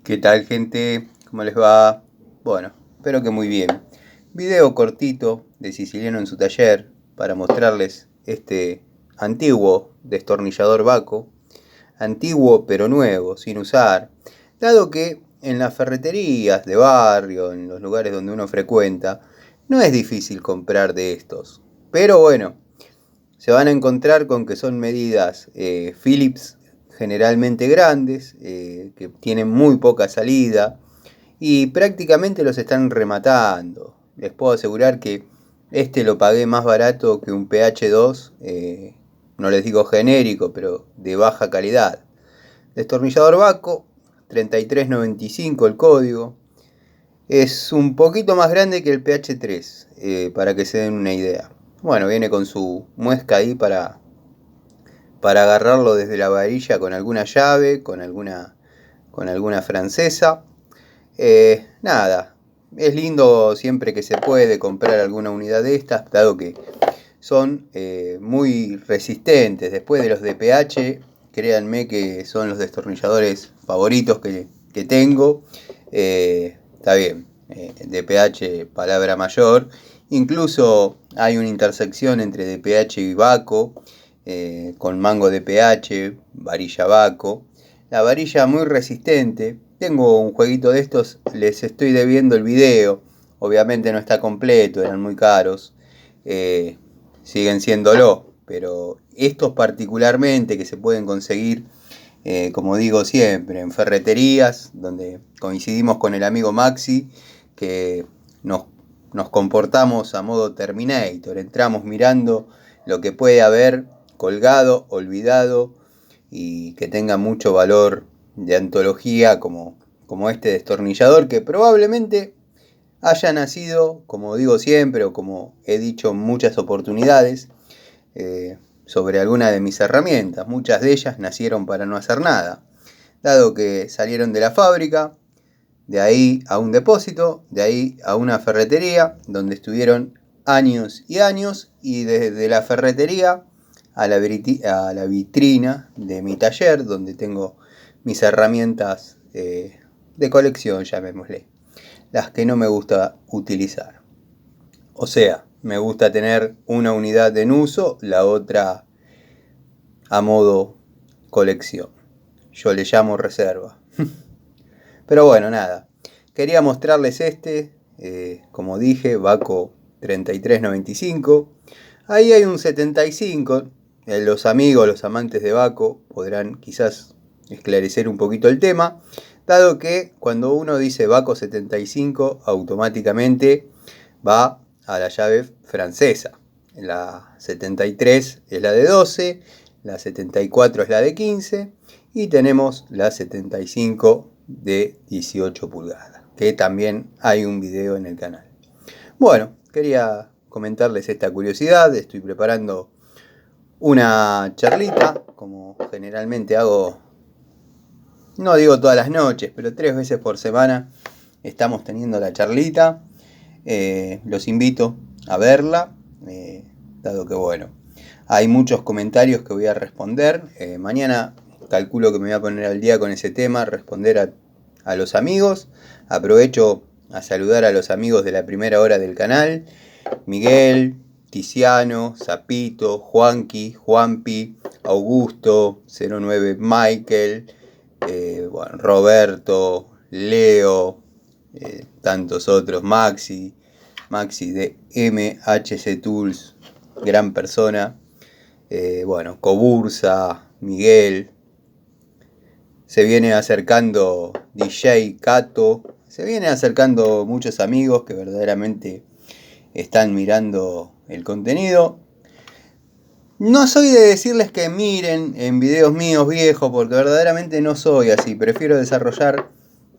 ¿Qué tal, gente? ¿Cómo les va? Bueno, espero que muy bien. Video cortito de Siciliano en su taller para mostrarles este antiguo destornillador Baco, antiguo pero nuevo, sin usar, dado que en las ferreterías de barrio, en los lugares donde uno frecuenta, no es difícil comprar de estos. Pero bueno, se van a encontrar con que son medidas Philips generalmente grandes, que tienen muy poca salida y prácticamente los están rematando. Les puedo asegurar que este lo pagué más barato que un PH2, no les digo genérico, pero de baja calidad. Destornillador Baco, 3395 el código. Es un poquito más grande que el PH3, para que se den una idea. Bueno, viene con su muesca ahí para agarrarlo desde la varilla con alguna llave, con alguna francesa. Nada, es lindo siempre que se puede comprar alguna unidad de estas, dado que son muy resistentes. Después de los de PH, créanme que son los destornilladores favoritos que tengo. Está bien, DPH palabra mayor. Incluso hay una intersección entre DPH y Baco, con mango DPH, varilla Baco. La varilla muy resistente. Tengo un jueguito de estos, les estoy debiendo el video. Obviamente no está completo, eran muy caros. Siguen siéndolo, pero estos particularmente que se pueden conseguir, como digo siempre, en ferreterías, donde coincidimos con el amigo Maxi, que nos comportamos a modo Terminator, entramos mirando lo que puede haber colgado, olvidado y que tenga mucho valor de antología como este destornillador que probablemente haya nacido, como digo siempre o como he dicho en muchas oportunidades, sobre alguna de mis herramientas. Muchas de ellas nacieron para no hacer nada, dado que salieron de la fábrica, de ahí a un depósito, de ahí a una ferretería, donde estuvieron años y años, y desde la ferretería a la vitrina de mi taller, donde tengo mis herramientas de colección, llamémosle, las que no me gusta utilizar. O sea, me gusta tener una unidad en uso, la otra a modo colección. Yo le llamo reserva. Pero bueno, nada. Quería mostrarles como dije, Baco 3395. Ahí hay un 75. Los amigos, los amantes de Baco podrán quizás esclarecer un poquito el tema, dado que cuando uno dice Baco 75, automáticamente va a la llave francesa. La 73 es la de 12, la 74 es la de 15 y tenemos la 75 de 18 pulgadas, que también hay un video en el canal. Bueno, quería comentarles esta curiosidad. Estoy preparando una charlita, como generalmente hago, no digo todas las noches, pero 3 veces por semana estamos teniendo la charlita. Los invito a verla, dado que bueno, hay muchos comentarios que voy a responder. Mañana calculo que me voy a poner al día con ese tema, responder a los amigos. Aprovecho a saludar a los amigos de la primera hora del canal: Miguel, Tiziano, Zapito, Juanqui, Juanpi, Augusto, 09 Michael, bueno, Roberto, Leo, tantos otros, Maxi de MHC Tools, gran persona, bueno, Cobursa, Miguel, se viene acercando DJ Cato, se viene acercando muchos amigos que verdaderamente están mirando el contenido. No soy de decirles que miren en videos míos viejos, porque verdaderamente no soy así. Prefiero desarrollar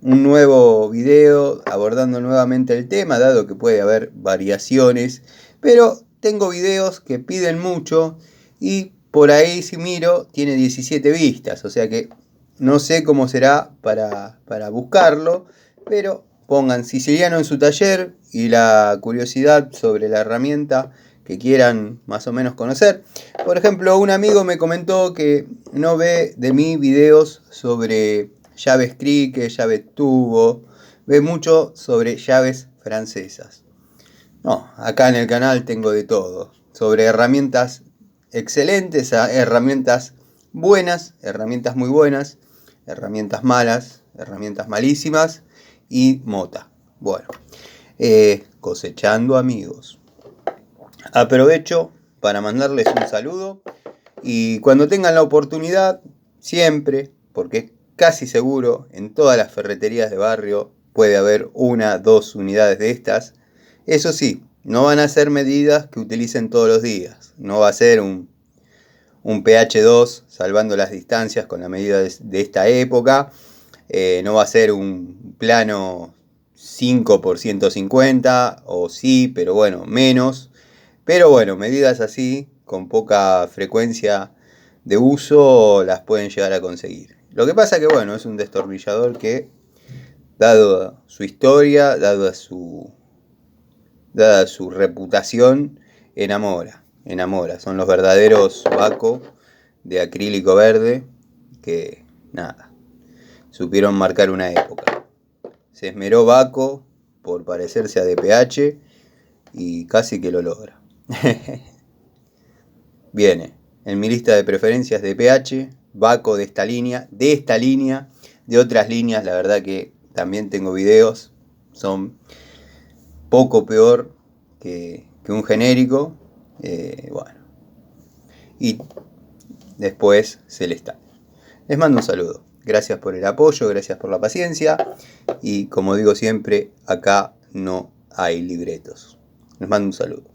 un nuevo video abordando nuevamente el tema, dado que puede haber variaciones. Pero tengo videos que piden mucho y por ahí, si miro, tiene 17 vistas. O sea que no sé cómo será para buscarlo, pero pongan Siciliano en su taller y la curiosidad sobre la herramienta que quieran más o menos conocer. Por ejemplo, un amigo me comentó que no ve de mí videos sobre llaves cricket, llaves tubo, ve mucho sobre llaves francesas. No, acá en el canal tengo de todo, sobre herramientas excelentes a herramientas buenas, herramientas muy buenas, herramientas malas, herramientas malísimas y mota. Bueno, cosechando amigos. Aprovecho para mandarles un saludo y cuando tengan la oportunidad, siempre, porque es casi seguro, en todas las ferreterías de barrio puede haber 1, 2 unidades de estas. Eso sí, no van a ser medidas que utilicen todos los días. No va a ser un pH 2 salvando las distancias con la medida de esta época. No va a ser un plano 5 por 150, o sí, pero bueno, menos. Pero bueno, medidas así, con poca frecuencia de uso, las pueden llegar a conseguir. Lo que pasa que bueno, es un destornillador que, dado su historia, dada su reputación, enamora. Son los verdaderos Bahco de acrílico verde que, nada, supieron marcar una época. Se esmeró Bahco por parecerse a DPH y casi que lo logra. Viene en mi lista de preferencias DPH, Bahco de esta línea, de otras líneas, la verdad que también tengo videos, son poco peor que un genérico, bueno, y después Celestal. Les mando un saludo, gracias por el apoyo, gracias por la paciencia, y como digo siempre, acá no hay libretos. Les mando un saludo.